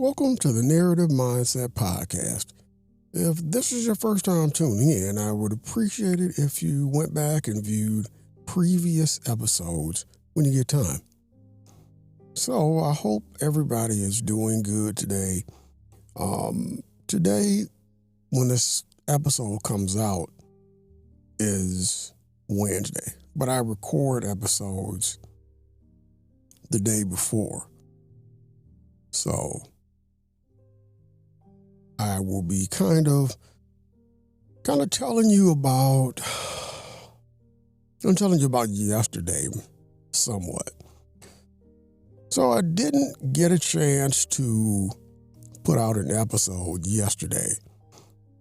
Welcome to the Narrative Mindset Podcast. If this is your first time tuning in, I would appreciate it if you went back and viewed previous episodes when you get time. So I hope everybody is doing good today. Today, when this episode comes out, is Wednesday, but I record episodes the day before. So I will be kind of telling you about yesterday somewhat. So I didn't get a chance to put out an episode yesterday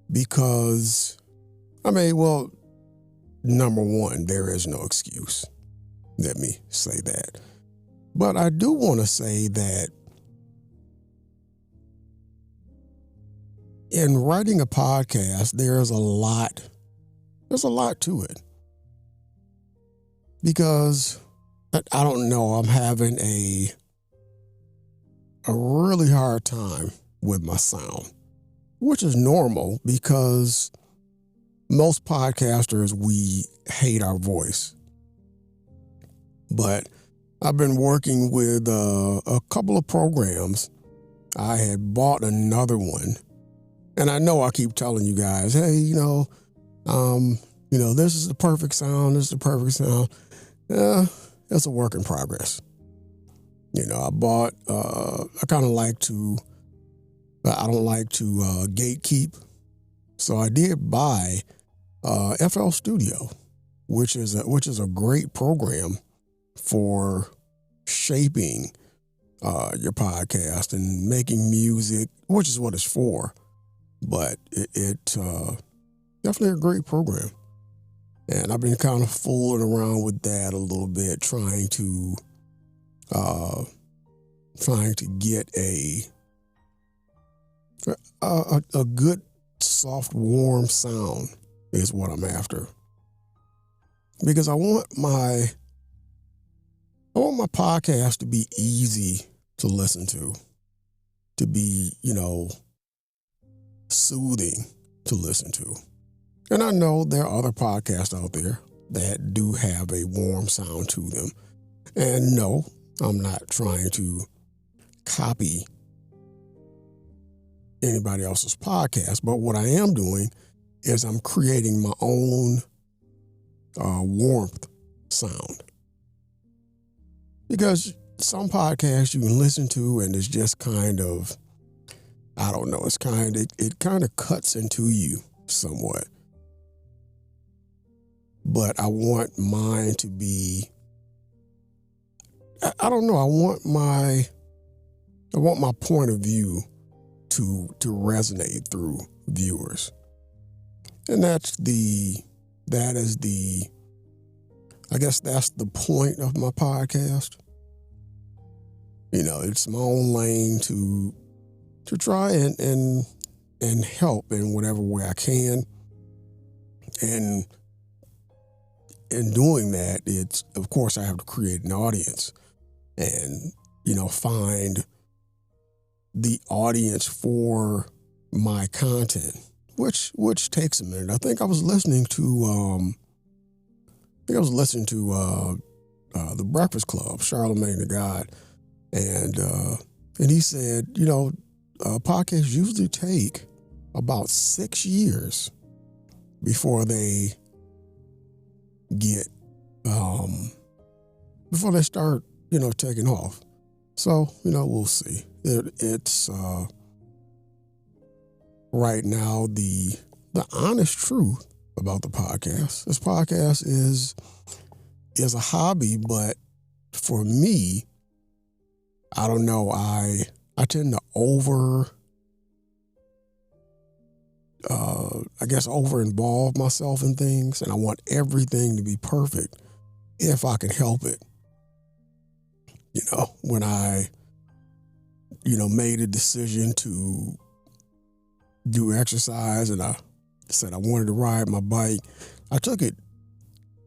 because, number one, there is no excuse. Let me say that. But I do want to say that in writing a podcast, there's a lot to it. Because I don't know, I'm having a really hard time with my sound, which is normal because most podcasters, we hate our voice. But I've been working with a couple of programs. I had bought another one. And I know I keep telling you guys, hey, this is the perfect sound. This is the perfect sound. It's a work in progress. I bought, I don't like to gatekeep. So I did buy FL Studio, which is a great program for shaping your podcast and making music, which is what it's for. But it's definitely a great program. And I've been kind of fooling around with that a little bit, trying to get a good, soft, warm sound is what I'm after. Because I want my podcast to be easy to listen to be, soothing to listen to. And I know there are other podcasts out there that do have a warm sound to them. And no, I'm not trying to copy anybody else's podcast, but what I am doing is I'm creating my own warmth sound. Because some podcasts you can listen to and it's just kind of, I don't know, it kind of cuts into you somewhat. But I want mine to be, I don't know, I want my point of view to resonate through viewers. And that's the point of my podcast. It's my own lane to try and help in whatever way I can. And in doing that, it's, of course, I have to create an audience and, find the audience for my content, which takes a minute. I think I was listening to The Breakfast Club, Charlamagne the God, and he said, podcasts usually take about 6 years before they get, before they start, taking off. So, we'll see. It's right now the honest truth about the podcast. This podcast is a hobby, but for me, I don't know, I tend to over involve myself in things, and I want everything to be perfect if I can help it. When I, made a decision to do exercise and I said I wanted to ride my bike, I took it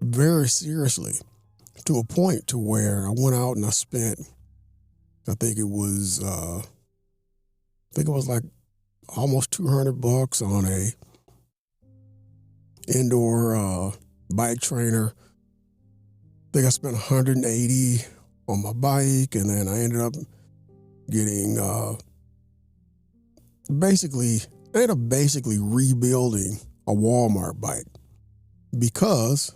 very seriously to a point to where I went out and I spent, I think it was think it was like almost $200 on a indoor bike trainer. I think I spent $180 on my bike, and then I ended up getting basically rebuilding a Walmart bike because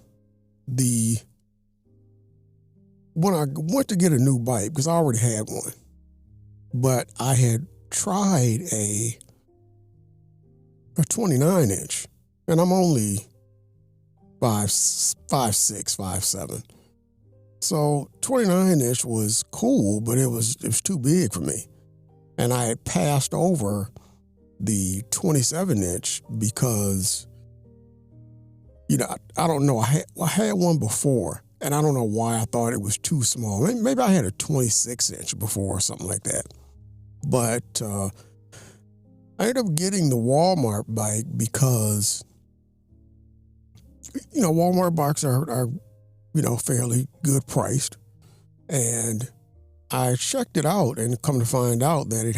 when I went to get a new bike, because I already had one, but I had tried a 29-inch, and I'm only 5'6", 5'7". So 29-inch was cool, but it was too big for me. And I had passed over the 27-inch because, I don't know. I had one before, and I don't know why I thought it was too small. Maybe I had a 26-inch before or something like that. But I ended up getting the Walmart bike because, Walmart bikes are fairly good priced. And I checked it out and come to find out that it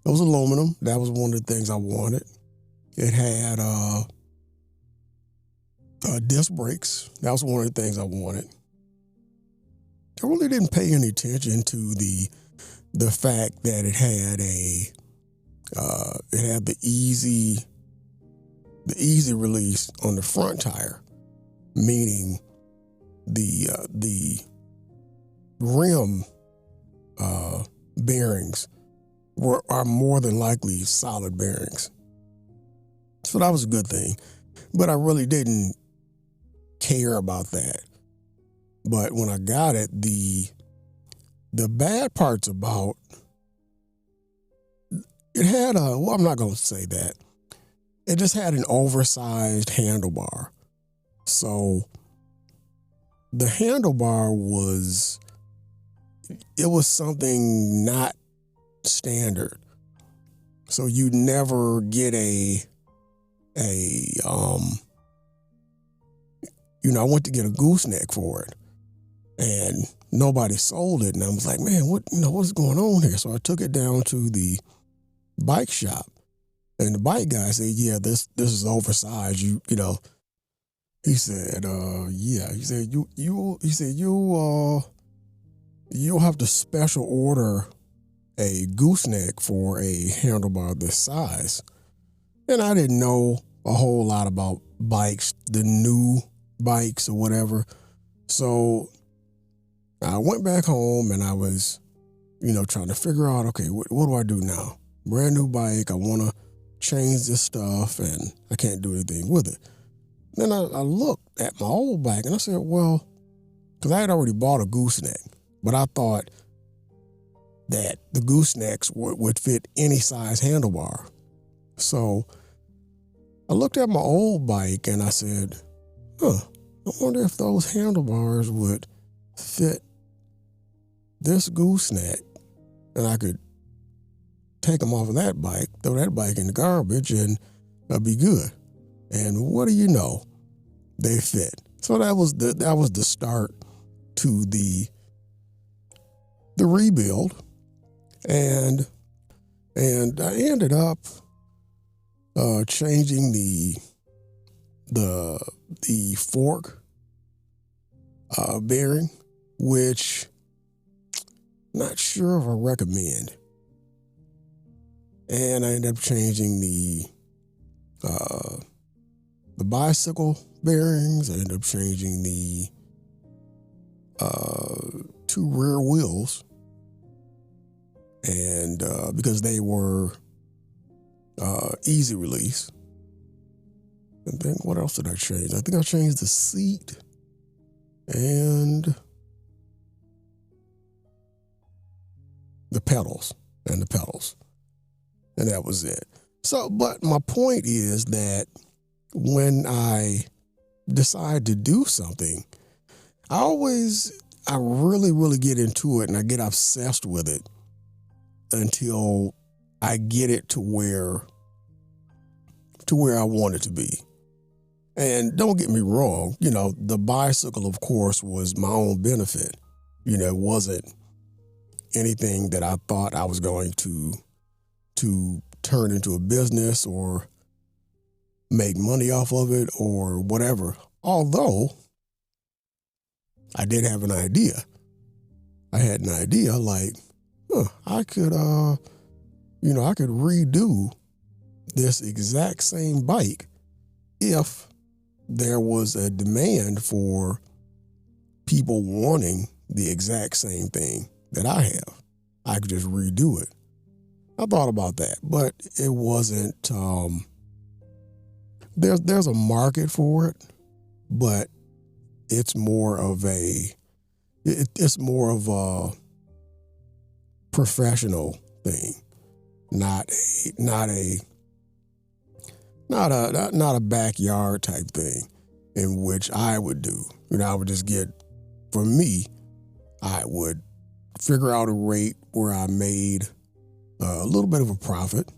was aluminum. That was one of the things I wanted. It had disc brakes. That was one of the things I wanted. I really didn't pay any attention to the fact that it had the easy release on the front tire, meaning the rim bearings are more than likely solid bearings. So that was a good thing. But I really didn't care about that. But when I got it, the bad parts about it had I'm not going to say that. It just had an oversized handlebar. So the handlebar was something not standard. So you'd never get I went to get a gooseneck for it and nobody sold it. And I was like, man, what's going on here? So I took it down to the bike shop, and the bike guy said, yeah, this is oversized. He said, yeah. He said, you'll have to special order a gooseneck for a handlebar this size. And I didn't know a whole lot about bikes, the new bikes or whatever. So I went back home and I was, trying to figure out, okay, what do I do now? Brand new bike. I want to change this stuff and I can't do anything with it. Then I looked at my old bike and I said, well, because I had already bought a gooseneck, but I thought that the goosenecks would fit any size handlebar. So I looked at my old bike and I said, I wonder if those handlebars would fit this gooseneck, and I could take them off of that bike, throw that bike in the garbage, and I'd be good. And what do you know? They fit. So that was the start to the rebuild, and I ended up changing the fork bearing, which not sure if I recommend. And I ended up changing the bicycle bearings. I ended up changing the two rear wheels, and because they were easy release. And then what else did I change? I think I changed the seat and the pedals. And that was it. So, but my point is that when I decide to do something, I really, really get into it and I get obsessed with it until I get it to where I want it to be. And don't get me wrong, the bicycle, of course, was my own benefit. It wasn't anything that I thought I was going to to turn into a business or make money off of it or whatever. Although I did have an idea. I had an idea like, I could redo this exact same bike if there was a demand for people wanting the exact same thing that I have. I could just redo it. I thought about that, but it wasn't, there's a market for it, but it's more of a professional thing, not a backyard type thing in which I would do. I would just for me, I would figure out a rate where I made a little bit of a profit,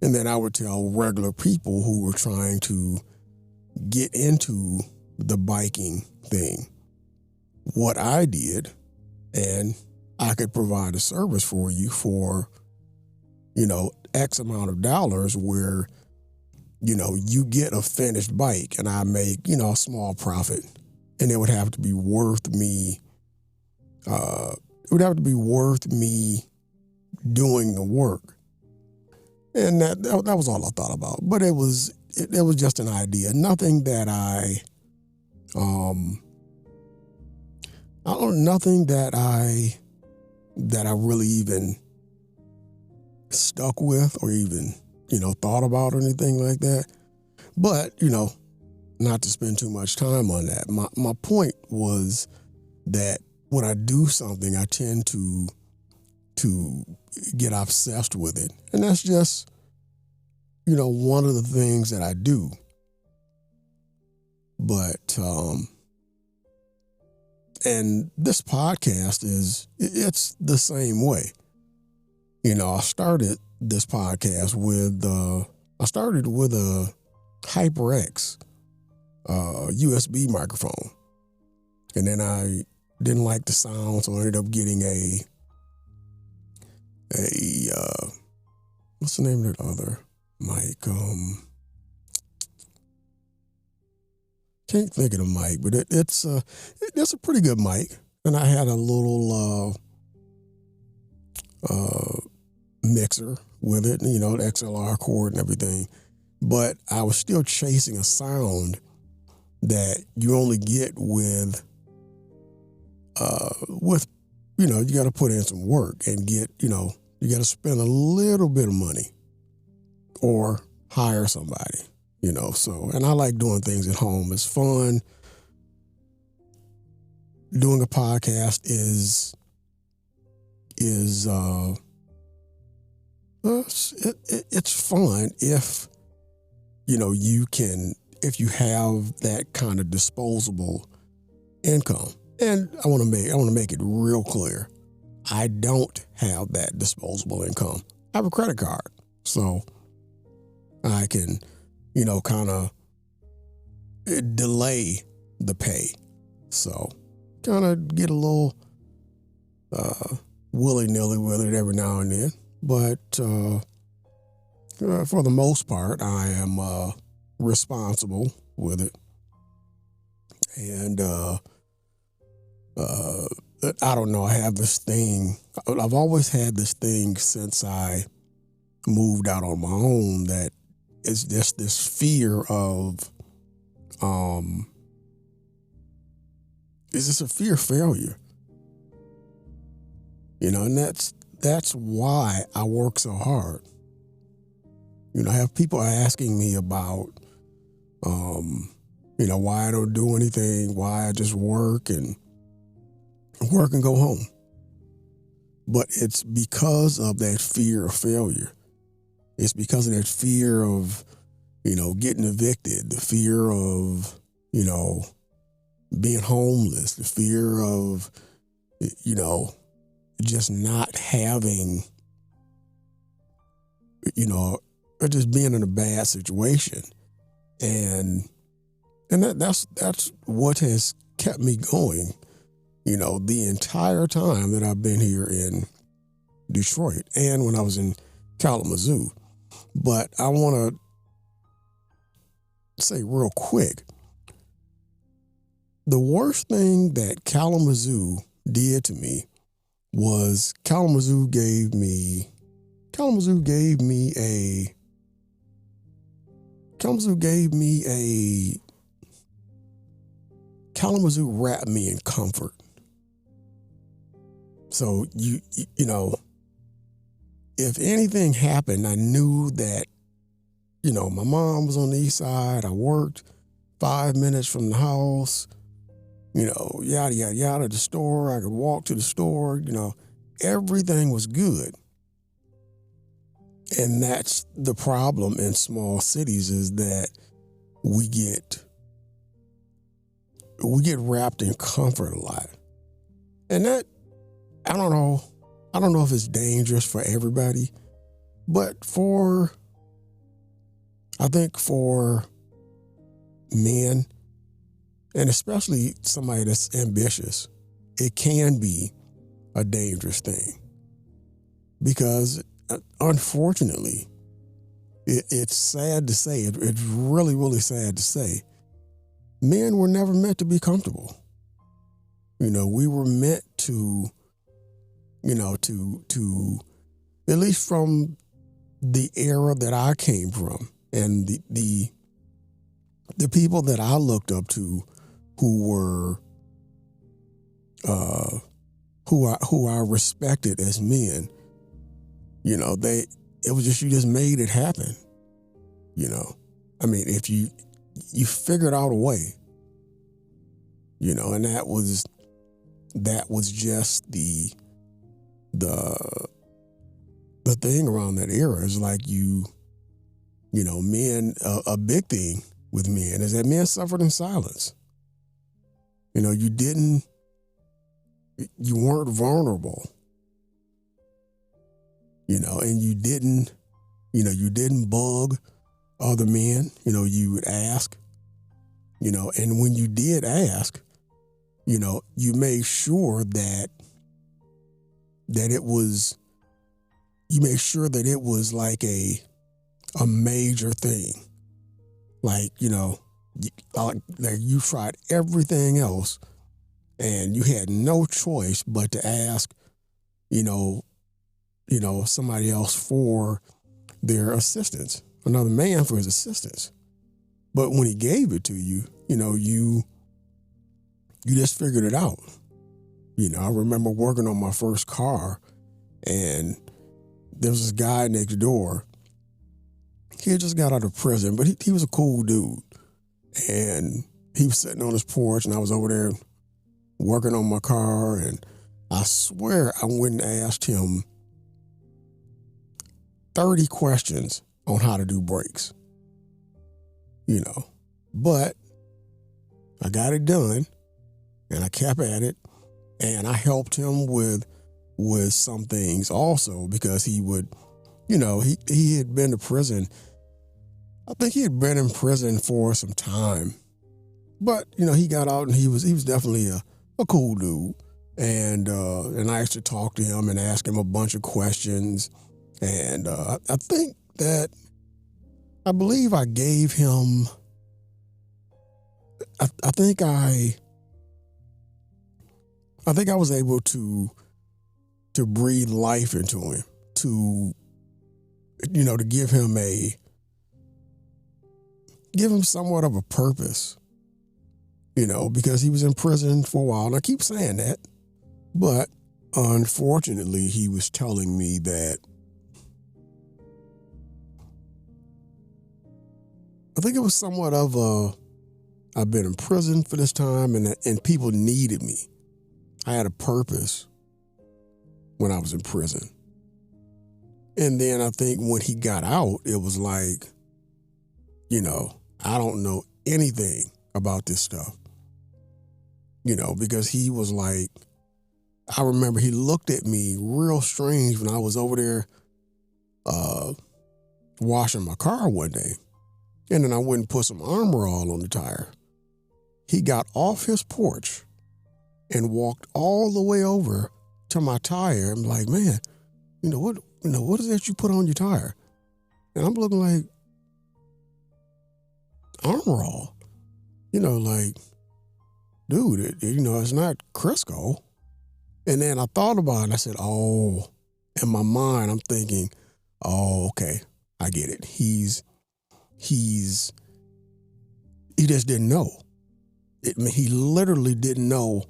and then I would tell regular people who were trying to get into the biking thing what I did, and I could provide a service for you for, X amount of dollars where, you get a finished bike and I make, a small profit, and it would have to be worth me, doing the work. And that was all I thought about. But it was just an idea, nothing that nothing that I really even stuck with or even, thought about or anything like that. But, not to spend too much time on that. My point was that when I do something, I tend to get obsessed with it. And that's just, one of the things that I do. But, and this podcast it's the same way. I started this podcast with a HyperX USB microphone. And then I didn't like the sound, so I ended up getting a what's the name of that other mic? Can't think of the mic, but it's a pretty good mic. And I had a little mixer with it, the XLR cord and everything. But I was still chasing a sound that you only get with you got to put in some work and get, you got to spend a little bit of money or hire somebody, so, and I like doing things at home. It's fun. Doing a podcast is it's fun if, if you have that kind of disposable income. And I want to make it real clear. I don't have that disposable income. I have a credit card, so I can, kind of delay the pay. So kind of get a little willy-nilly with it every now and then. But for the most part, I am responsible with it. And I don't know, I have this thing. I've always had this thing since I moved out on my own, that it's just this fear of, is this a fear of failure? And that's why I work so hard. I have people asking me about, why I don't do anything, why I just work and go home. But it's because of that fear of failure. It's because of that fear of, getting evicted, the fear of, being homeless, the fear of, just not having, or just being in a bad situation. And that's what has kept me going, the entire time that I've been here in Detroit. And when I was in Kalamazoo. But I want to say real quick, the worst thing that Kalamazoo did to me was Kalamazoo gave me a Kalamazoo wrapped me in comfort. So you know, if anything happened, I knew that, my mom was on the east side. I worked 5 minutes from the house, yada, yada, yada, the store. I could walk to the store, everything was good. And that's the problem in small cities, is that we get wrapped in comfort a lot. And that, I don't know if it's dangerous for everybody, but I think for men, and especially somebody that's ambitious, it can be a dangerous thing. Because unfortunately, it's sad to say, it's really, really sad to say, men were never meant to be comfortable. We were meant to, to at least from the era that I came from, and the people that I looked up to, who were who I respected as men, it was just, you just made it happen. I mean, if you figured out a way, and that was just the thing around that era, is like men, a big thing with men is that men suffered in silence. You weren't vulnerable, and you didn't bug other men. You would ask, and when you did ask, you made sure that it was like a major thing. Like, like you tried everything else and you had no choice but to ask, somebody else for their assistance, another man for his assistance. But when he gave it to you, you just figured it out. I remember working on my first car, and there was this guy next door. He had just got out of prison, but he was a cool dude. And he was sitting on his porch, and I was over there working on my car, and I swear I went and asked him 30 questions on how to do brakes. But I got it done, and I kept at it, and I helped him with some things also, because he would, he had been to prison. I think he had been in prison for some time, but he got out, and he was definitely a cool dude. And I used to talk to him and ask him a bunch of questions. And I believe I gave him, I think I was able to breathe life into him, to give him somewhat of a purpose, because he was in prison for a while. And I keep saying that, but unfortunately, he was telling me that, I think it was somewhat of I've been in prison for this time, and people needed me. I had a purpose when I was in prison. And then I think when he got out, it was like, I don't know anything about this stuff, because he was like, I remember he looked at me real strange when I was over there washing my car one day. And then I went and put some Armor All on the tire. He got off his porch and walked all the way over to my tire. I'm like, man, what is that you put on your tire? And I'm looking like, Armor All. Like, dude, it's not Crisco. And then I thought about it. I said, oh, in my mind, I'm thinking, oh, okay, I get it. He just didn't know. He literally didn't know,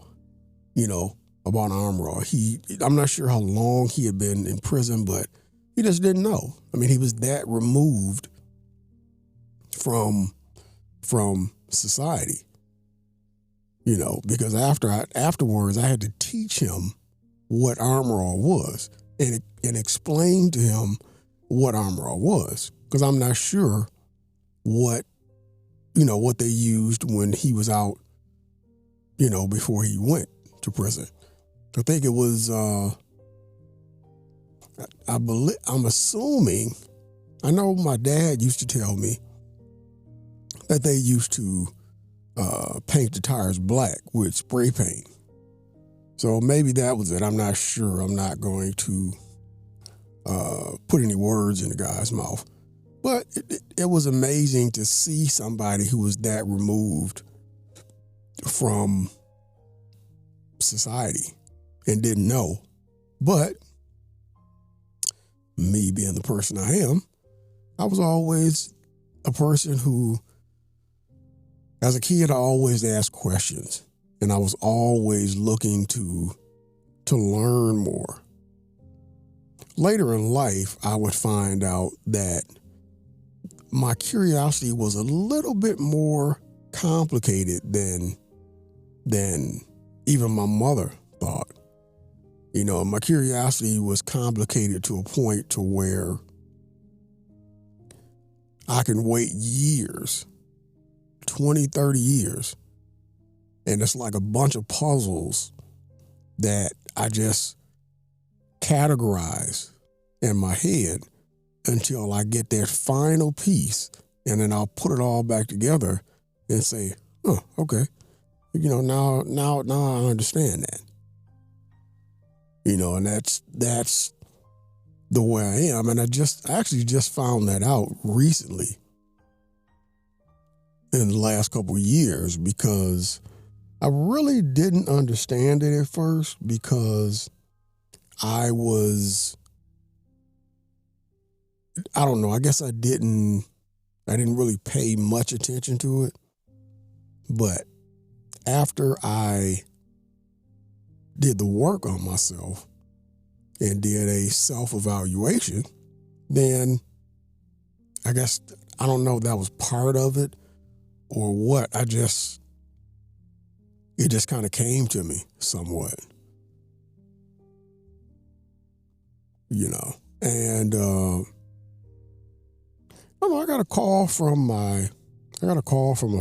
about Armor All. I'm not sure how long he had been in prison, but he just didn't know. He was that removed from society, because afterwards I had to teach him what Armor All was and explain to him what Armor All was, because I'm not sure what they used when he was out, before he went to prison. I think it was, I'm assuming, I know my dad used to tell me that they used to paint the tires black with spray paint. So maybe that was it. I'm not sure. I'm not going to put any words in the guy's mouth. But it was amazing to see somebody who was that removed from society and didn't know. But me being the person I am, I was always a person who, as a kid, I always asked questions, and I was always looking to learn more. Later in life, I would find out that my curiosity was a little bit more complicated than even my mother thought. My curiosity was complicated to a point to where I can wait years, 20, 30 years, and it's like a bunch of puzzles that I just categorize in my head until I get that final piece, and then I'll put it all back together and say, oh, okay. Now I understand that. And that's the way I am. And I actually just found that out recently in the last couple of years, because I really didn't understand it at first, because I don't know, I guess I didn't really pay much attention to it. But after I did the work on myself and did a self-evaluation, then I guess, I don't know if that was part of it or what. It just kind of came to me somewhat, and I got a call from a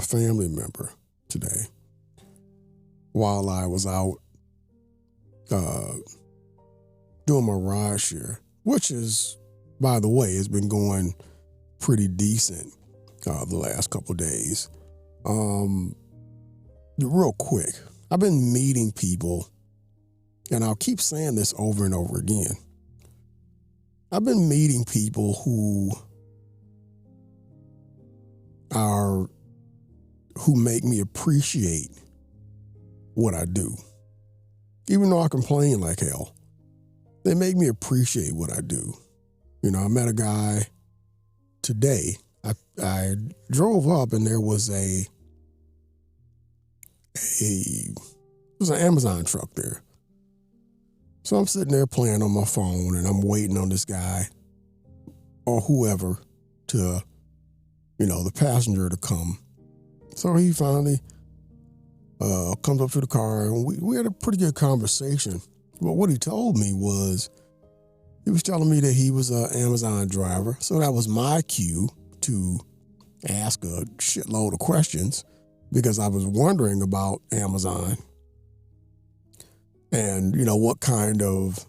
family member today while I was out doing my ride share, which is, by the way, has been going pretty decent the last couple of days. Real quick, I've been meeting people, and I'll keep saying this over and over again. I've been meeting people who make me appreciate what I do. Even though I complain like hell, they make me appreciate what I do. I met a guy today. I drove up, and there was an Amazon truck there. So I'm sitting there playing on my phone, and I'm waiting on this guy or whoever to, the passenger to come. So he finally comes up to the car, and we had a pretty good conversation. But what he told me was, he was telling me that he was an Amazon driver. So that was my cue to ask a shitload of questions, because I was wondering about Amazon and, what kind of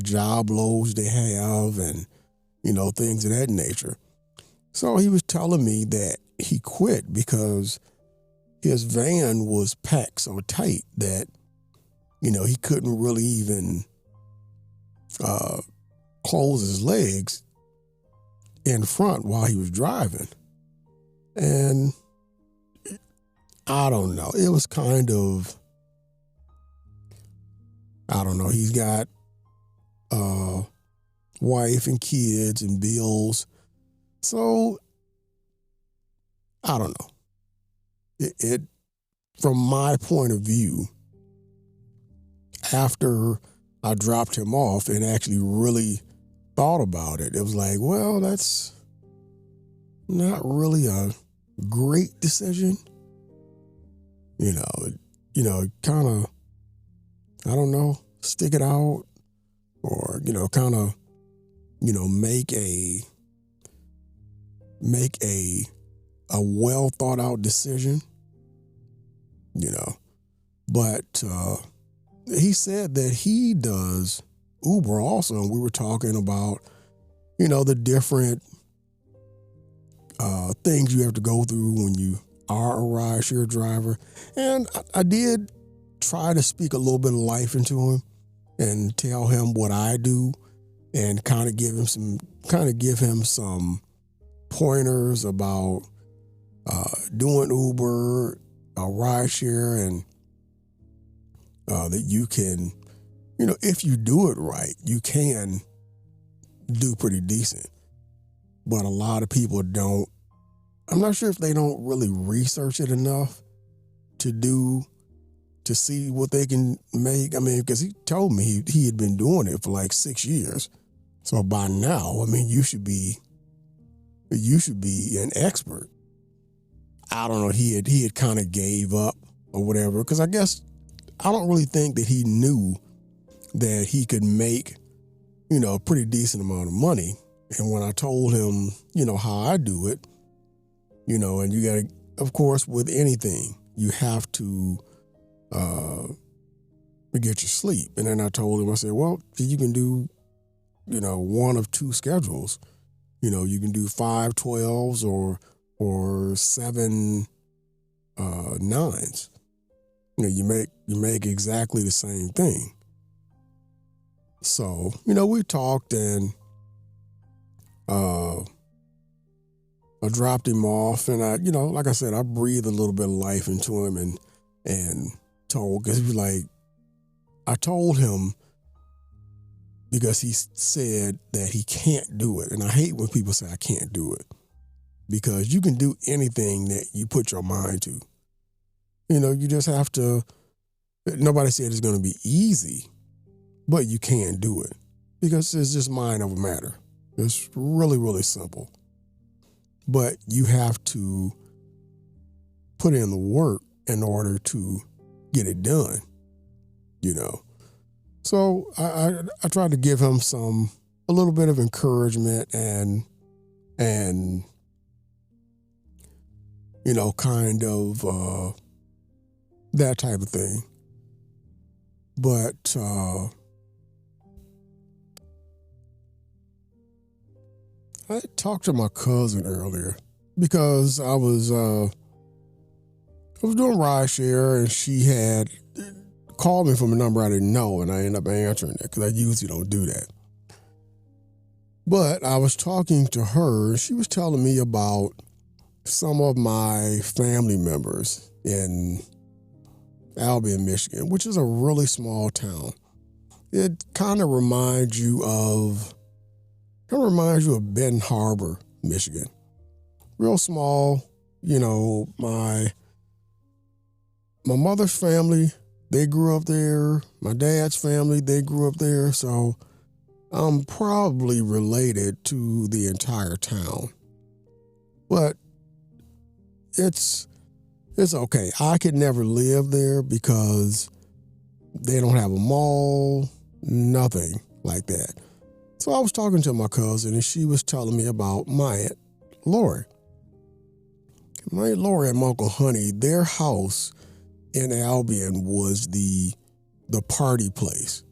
job loads they have, and, things of that nature. So he was telling me that he quit because his van was packed so tight that, he couldn't really even close his legs in front while he was driving. And I don't know. It was kind of, I don't know. He's got a wife and kids and bills. So I don't know. It from my point of view, after I dropped him off and actually really thought about it, it was like, well, that's not really a great decision. Kind of, I don't know, stick it out or, kind of, make a well thought out decision, but he said that he does Uber also. And we were talking about, the different things you have to go through when you are a rideshare driver. And I did try to speak a little bit of life into him and tell him what I do and kind of give him some pointers about doing Uber, rideshare, and that you can, if you do it right, you can do pretty decent. But a lot of people don't. I'm not sure if they don't really research it enough to see what they can make. I mean, because he told me he had been doing it for like 6 years. So by now, I mean, you should be an expert. I don't know. He had kind of gave up or whatever, because I guess I don't really think that he knew that he could make, a pretty decent amount of money. And when I told him, how I do it, and you got to, of course, with anything, you have to get your sleep. And then I told him, I said, well, you can do, one of two schedules. You can do 5 12s or 7 9s. You make exactly the same thing. So, we talked, and I dropped him off, and I, like I said, I breathed a little bit of life into him and told, because he was like, I told him, because he said that he can't do it. And I hate when people say I can't do it, because you can do anything that you put your mind to. You just have to, nobody said it's going to be easy, but you can do it, because it's just mind over matter. It's really, really simple. But you have to put in the work in order to get it done, So I tried to give him a little bit of encouragement and kind of that type of thing. But I talked to my cousin earlier, because I was doing rideshare, and she had called me from a number I didn't know, and I ended up answering it, because I usually don't do that. But I was talking to her, and she was telling me about some of my family members in Albion, Michigan, which is a really small town. It kind of reminds you of Benton Harbor, Michigan. Real small. My mother's family, they grew up there. My dad's family, they grew up there. So I'm probably related to the entire town. But it's okay. I could never live there because they don't have a mall, nothing like that. So I was talking to my cousin, and she was telling me about my Aunt Lori. My Aunt Lori and my Uncle Honey, their house in Albion was the party place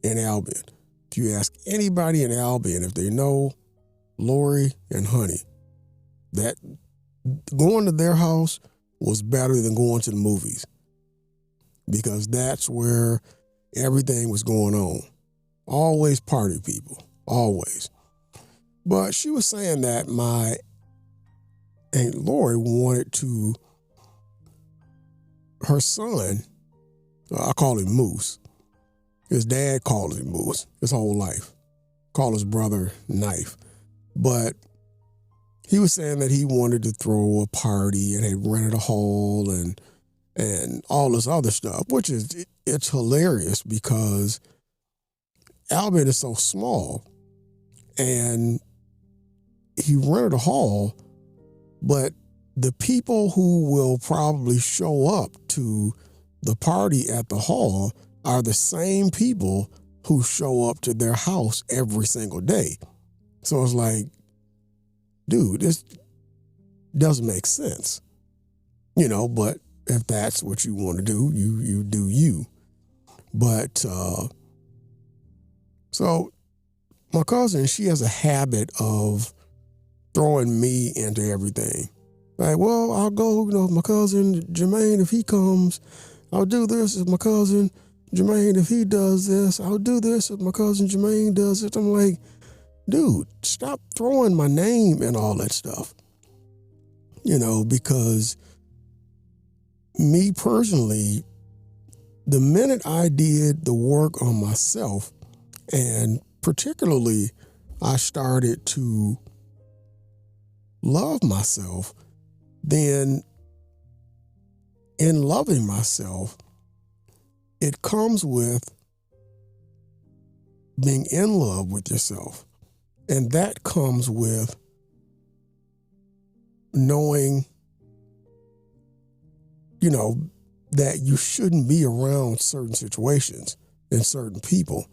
in Albion. If you ask anybody in Albion if they know Lori and Honey, that going to their house was better than going to the movies, because that's where everything was going on. Always party people. always. But she was saying that my Aunt Lori wanted to, her son, I call him Moose. His dad called him Moose his whole life. Called his brother Knife. But he was saying that he wanted to throw a party and had rented a hall and all this other stuff, which is, it's hilarious because Alabama is so small and he rented a hall, but the people who will probably show up to the party at the hall are the same people who show up to their house every single day. So it's like, dude, this doesn't make sense. But if that's what you want to do, you do you. But so my cousin, she has a habit of throwing me into everything. Like, well, I'll go, my cousin Jermaine, if he comes, I'll do this. If my cousin Jermaine, if he does this, I'll do this. If my cousin Jermaine does it, I'm like, dude, stop throwing my name and all that stuff. Because me personally, the minute I did the work on myself, and particularly I started to love myself, then in loving myself, it comes with being in love with yourself. And that comes with knowing, that you shouldn't be around certain situations and certain people.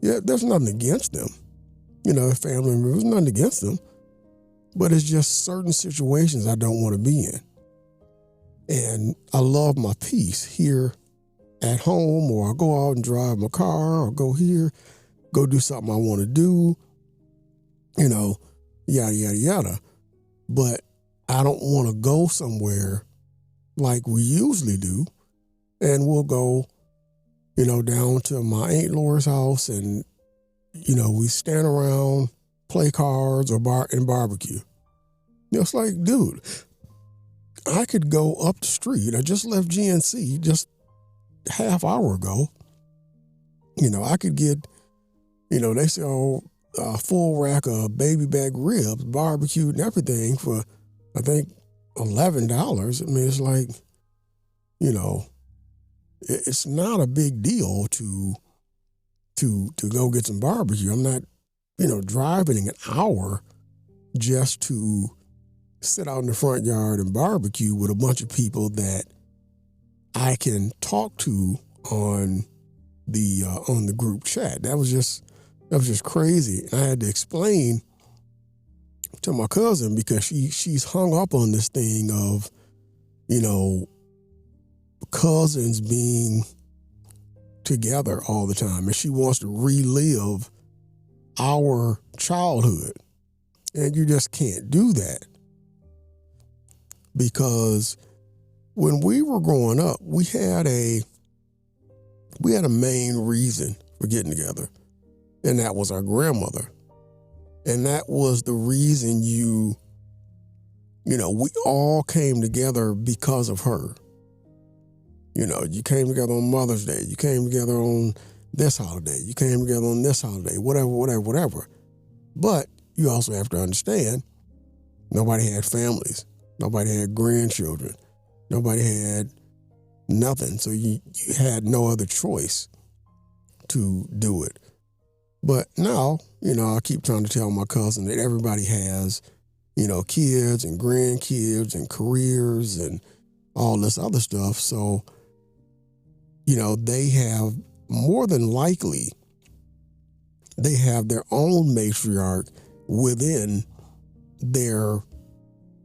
Yeah, there's nothing against them. Family members, nothing against them. But it's just certain situations I don't want to be in. And I love my peace here at home, or I go out and drive my car, or go here, go do something I want to do, yada, yada, yada. But I don't want to go somewhere like we usually do. And we'll go, down to my Aunt Laura's house and, we stand around, play cards or barbecue. It's like, dude, I could go up the street. I just left GNC just half hour ago. I could get, they sell a full rack of baby back ribs, barbecued and everything for, I think, $11. I mean, it's like, it's not a big deal to go get some barbecue. I'm not, driving an hour just to sit out in the front yard and barbecue with a bunch of people that I can talk to on the group chat. That was just crazy. And I had to explain to my cousin because she's hung up on this thing of, cousins being together all the time, and she wants to relive our childhood. And you just can't do that, because when we were growing up, we had a main reason for getting together, and that was our grandmother. And that was the reason we all came together because of her. You came together on Mother's Day. You came together on this holiday. You came together on this holiday, whatever. But you also have to understand, nobody had families. Nobody had grandchildren. Nobody had nothing. So you had no other choice to do it. But now, I keep trying to tell my cousin that everybody has, kids and grandkids and careers and all this other stuff. So, they have, more than likely, they have their own matriarch within their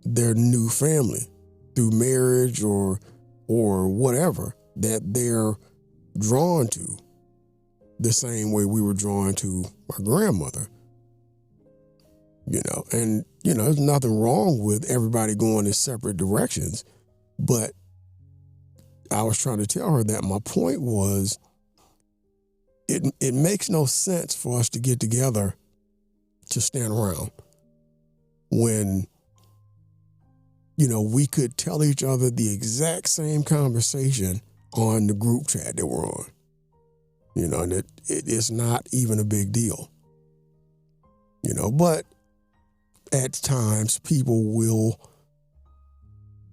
new family through marriage or whatever that they're drawn to, the same way we were drawn to my grandmother. And there's nothing wrong with everybody going in separate directions, but I was trying to tell her that my point was, it makes no sense for us to get together to stand around when, you know, we could tell each other the exact same conversation on the group chat that we're on. You know, and it is not even a big deal. You know, but at times people will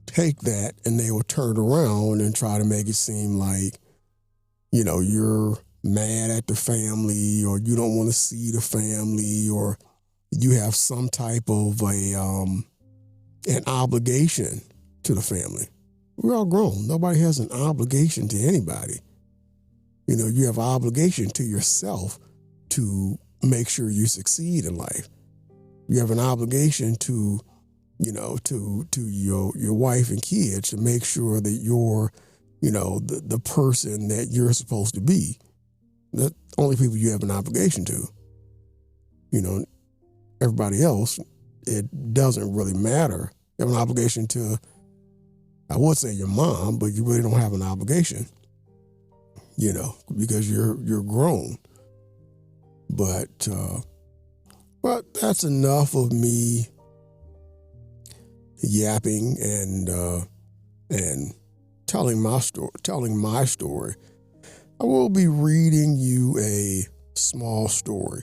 take that and they will turn around and try to make it seem like, you know, you're mad at the family, or you don't want to see the family, or you have some type of an obligation to the family. We're all grown. Nobody has an obligation to anybody. You know, you have an obligation to yourself to make sure you succeed in life. You have an obligation to, you know, to your wife and kids to make sure that you're, you know, the person that you're supposed to be. The only people you have an obligation to. You know, everybody else, it doesn't really matter. You have an obligation to, I would say your mom, but you really don't have an obligation, you know, because you're grown. But that's enough of me yapping and telling my story. I will be reading you a small story.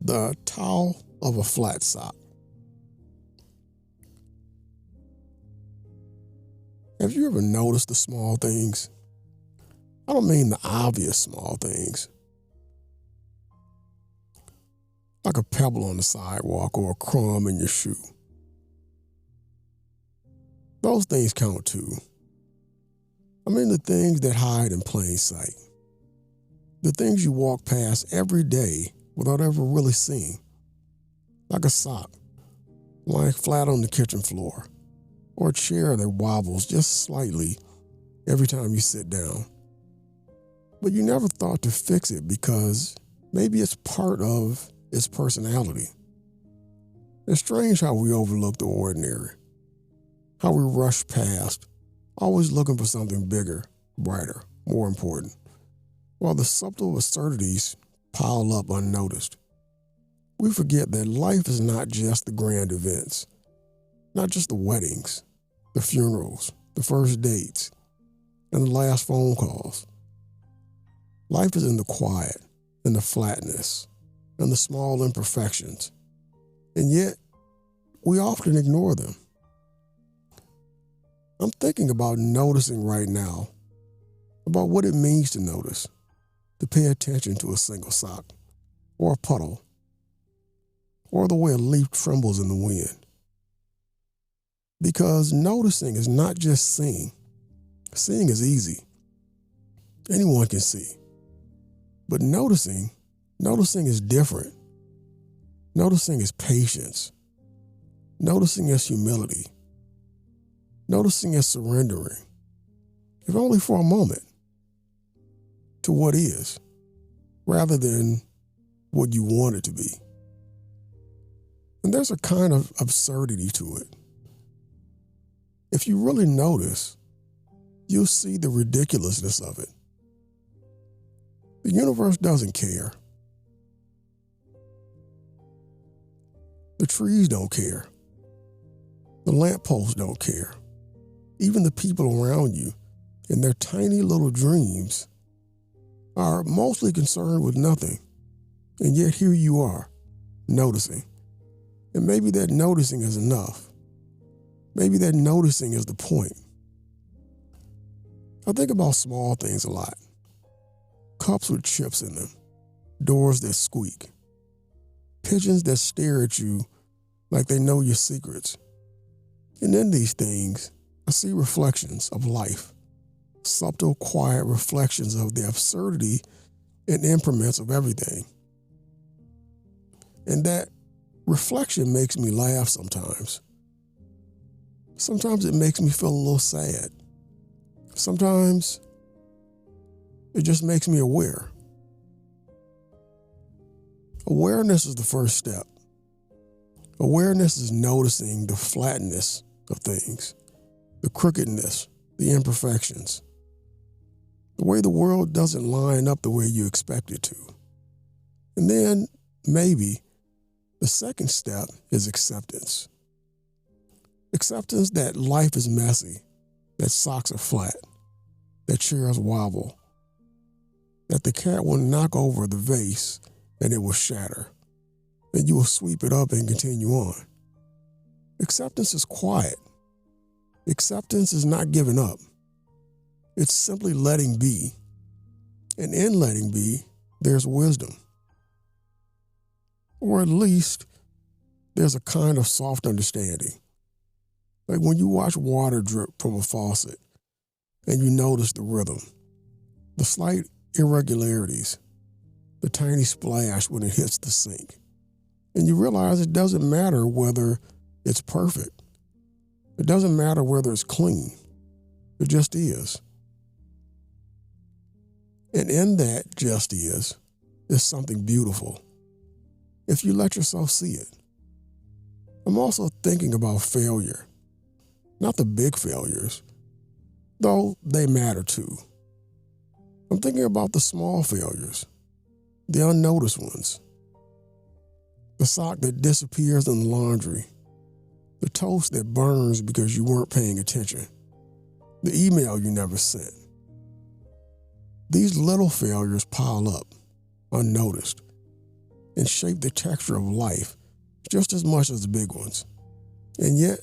The Towel of a Flat Sock. Have you ever noticed the small things? I don't mean the obvious small things, like a pebble on the sidewalk or a crumb in your shoe. Those things count too. I mean the things that hide in plain sight. The things you walk past every day without ever really seeing. Like a sock lying flat on the kitchen floor, or a chair that wobbles just slightly every time you sit down. But you never thought to fix it because maybe it's part of its personality. It's strange how we overlook the ordinary, how we rush past, always looking for something bigger, brighter, more important, while the subtle absurdities pile up unnoticed. We forget that life is not just the grand events, not just the weddings, the funerals, the first dates, and the last phone calls. Life is in the quiet, in the flatness, and the small imperfections, and yet we often ignore them. I'm thinking about noticing right now, about what it means to notice, to pay attention to a single sock, or a puddle, or the way a leaf trembles in the wind. Because noticing is not just seeing. Seeing is easy. Anyone can see. But noticing is different. Noticing is patience. Noticing is humility. Noticing is surrendering, if only for a moment, to what is, rather than what you want it to be. And there's a kind of absurdity to it. If you really notice, you'll see the ridiculousness of it. The universe doesn't care. The trees don't care. The lampposts don't care. Even the people around you in their tiny little dreams are mostly concerned with nothing. And yet here you are, noticing. And maybe that noticing is enough. Maybe that noticing is the point. I think about small things a lot. Cups with chips in them, doors that squeak, pigeons that stare at you like they know your secrets. And in these things, I see reflections of life, subtle, quiet reflections of the absurdity and impermanence of everything. And that reflection makes me laugh sometimes. Sometimes it makes me feel a little sad. Sometimes it just makes me aware. Awareness is the first step. Awareness is noticing the flatness of things, the crookedness, the imperfections, the way the world doesn't line up the way you expect it to. And then maybe The second step is acceptance. Acceptance that life is messy, that socks are flat, that chairs wobble, that the cat will knock over the vase and it will shatter, and you will sweep it up and continue on. Acceptance is quiet. Acceptance is not giving up. It's simply letting be. And in letting be, there's wisdom. Or at least, there's a kind of soft understanding. Like when you watch water drip from a faucet and you notice the rhythm, the slight irregularities, the tiny splash when it hits the sink. And you realize it doesn't matter whether it's perfect. It doesn't matter whether it's clean. It just is. And in that just is something beautiful, if you let yourself see it. I'm also thinking about failure, not the big failures, though they matter too. I'm thinking about the small failures, the unnoticed ones, the sock that disappears in the laundry, the toast that burns because you weren't paying attention, the email you never sent. These little failures pile up, unnoticed, and shape the texture of life just as much as the big ones. And yet,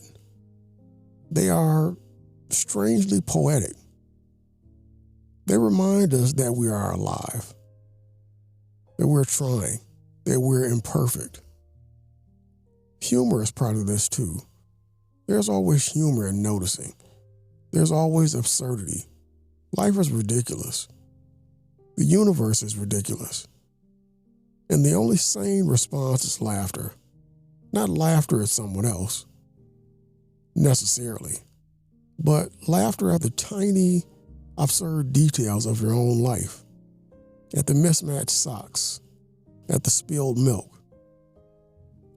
they are strangely poetic. They remind us that we are alive, that we're trying, that we're imperfect. Humor is part of this too. There's always humor in noticing. There's always absurdity. Life is ridiculous. The universe is ridiculous. And the only sane response is laughter. Not laughter at someone else, necessarily, but laughter at the tiny, absurd details of your own life, at the mismatched socks, at the spilled milk,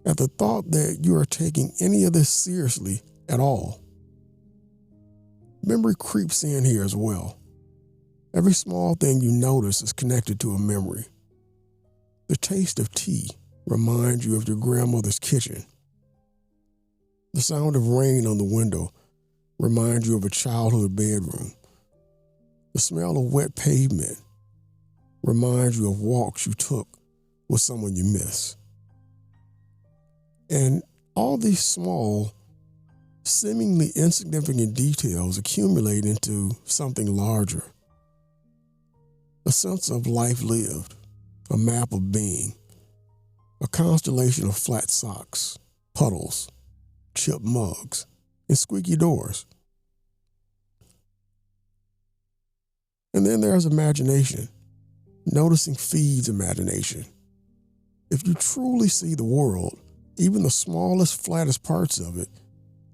at the thought that you are taking any of this seriously at all. Memory creeps in here as well. Every small thing you notice is connected to a memory. The taste of tea reminds you of your grandmother's kitchen. The sound of rain on the window reminds you of a childhood bedroom. The smell of wet pavement reminds you of walks you took with someone you miss. And all these small, seemingly insignificant details accumulate into something larger. A sense of life lived, a map of being, a constellation of flat socks, puddles, chipped mugs, and squeaky doors. And then there's imagination. Noticing feeds imagination. If you truly see the world, even the smallest, flattest parts of it,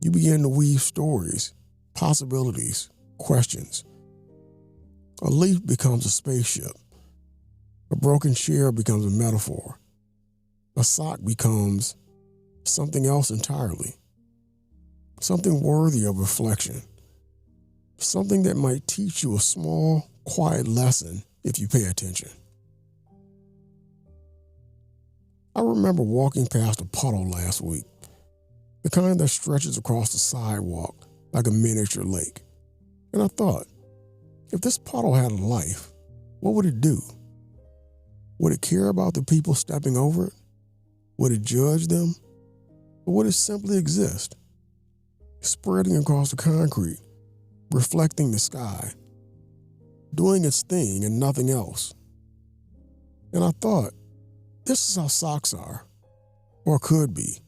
you begin to weave stories, possibilities, questions. A leaf becomes a spaceship. A broken chair becomes a metaphor. A sock becomes something else entirely. Something worthy of reflection. Something that might teach you a small, quiet lesson if you pay attention. I remember walking past a puddle last week, the kind that stretches across the sidewalk like a miniature lake. And I thought, if this puddle had a life, what would it do? Would it care about the people stepping over it? Would it judge them? Or would it simply exist, spreading across the concrete, reflecting the sky, doing its thing and nothing else? And I thought, this is how socks are, or could be.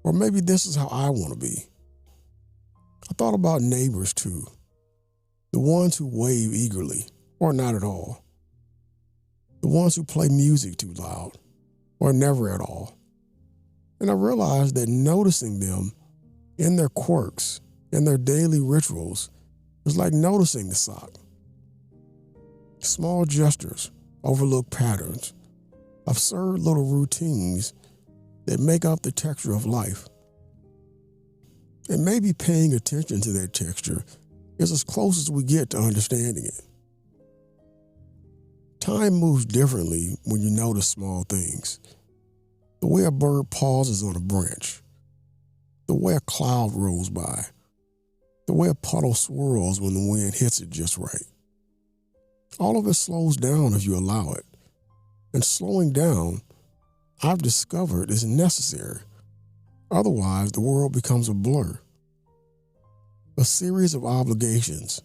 Or maybe this is how I want to be. I thought about neighbors too, the ones who wave eagerly, or not at all. The ones who play music too loud, or never at all. And I realized that noticing them in their quirks, in their daily rituals, is like noticing the sock. Small gestures, overlooked patterns, absurd little routines that make up the texture of life. And maybe paying attention to that texture is as close as we get to understanding it. Time moves differently when you notice small things. the way a bird pauses on a branch, the way a cloud rolls by, the way a puddle swirls when the wind hits it just right. All of it slows down if you allow it. And slowing down, I've discovered, is necessary. Otherwise, the world becomes a blur, a series of obligations.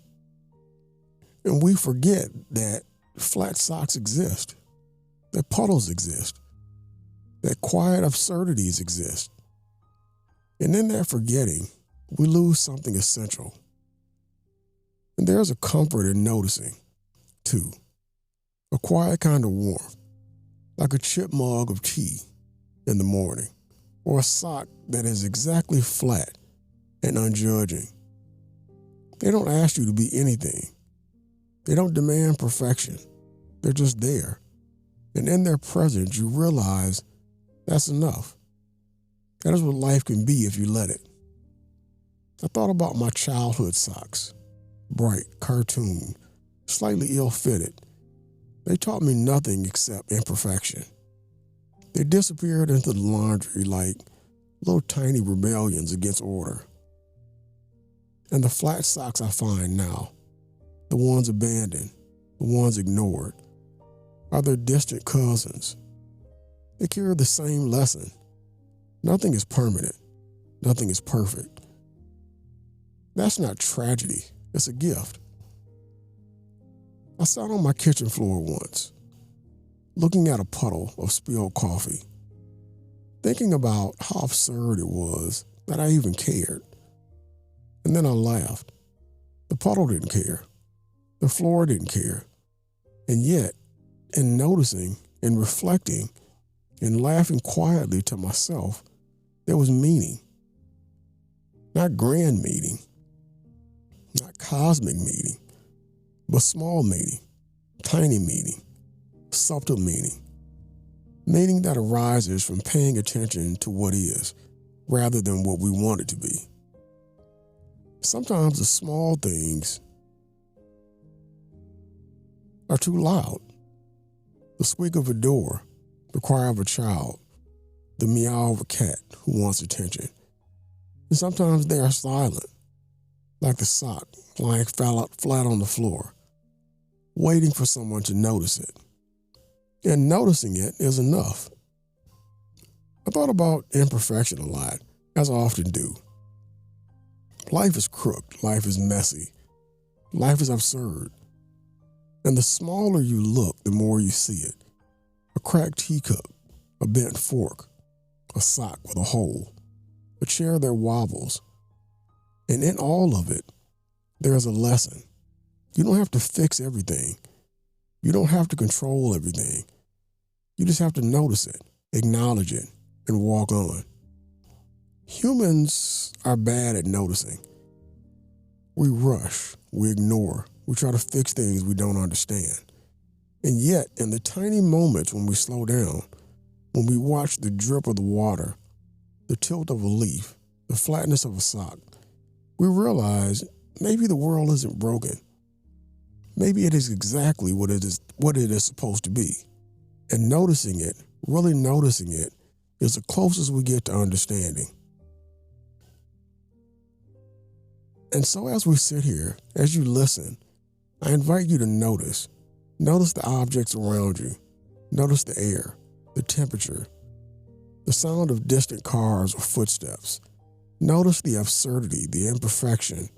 And we forget that flat socks exist, that puddles exist, that quiet absurdities exist. And in that forgetting, we lose something essential. And there's a comfort in noticing, too, a quiet kind of warmth, like a chip mug of tea in the morning, or a sock that is exactly flat and unjudging. They don't ask you to be anything. They don't demand perfection. They're just there. And in their presence, you realize that's enough. That is what life can be if you let it. I thought about my childhood socks, bright, cartoon, slightly ill-fitted. They taught me nothing except imperfection. They disappeared into the laundry like little tiny rebellions against order. And the flat socks I find now, the ones abandoned, the ones ignored, are their distant cousins. They carry the same lesson. Nothing is permanent. Nothing is perfect. That's not tragedy. It's a gift. I sat on my kitchen floor once, looking at a puddle of spilled coffee, thinking about how absurd it was that I even cared. And then I laughed. The puddle didn't care. The floor didn't care. And yet, in noticing and reflecting and laughing quietly to myself, there was meaning. Not grand meaning, not cosmic meaning, but small meaning, tiny meaning, subtle meaning, meaning that arises from paying attention to what is rather than what we want it to be. Sometimes the small things are too loud. The squeak of a door, the cry of a child, the meow of a cat who wants attention. And sometimes they are silent, like the sock lying flat on the floor, waiting for someone to notice it. And noticing it is enough. I thought about imperfection a lot, as I often do. Life is crooked, life is messy, life is absurd. And the smaller you look, the more you see it. A cracked teacup, a bent fork, a sock with a hole, a chair that wobbles. And in all of it, there is a lesson. You don't have to fix everything. You don't have to control everything. You just have to notice it, acknowledge it, and walk on. Humans are bad at noticing. We rush, we ignore, we try to fix things we don't understand. And yet, in the tiny moments when we slow down, when we watch the drip of the water, the tilt of a leaf, the flatness of a sock, we realize maybe the world isn't broken. Maybe it is exactly what it is supposed to be. And noticing it, really noticing it, is the closest we get to understanding. And so as we sit here, as you listen, I invite you to notice. Notice the objects around you. Notice the air, the temperature, the sound of distant cars or footsteps. Notice the absurdity, the imperfection,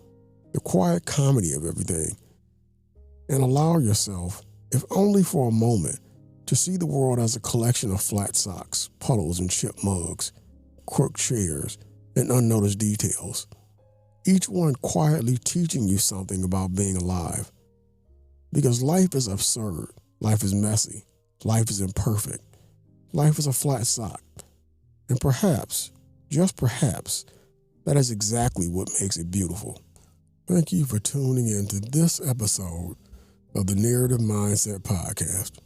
the quiet comedy of everything. And allow yourself, if only for a moment, to see the world as a collection of flat socks, puddles and chipped mugs, crooked chairs, and unnoticed details. Each one quietly teaching you something about being alive. Because life is absurd, life is messy, life is imperfect, life is a flat sock. And perhaps, just perhaps, that is exactly what makes it beautiful. Thank you for tuning in to this episode of the Narrative Mindset Podcast.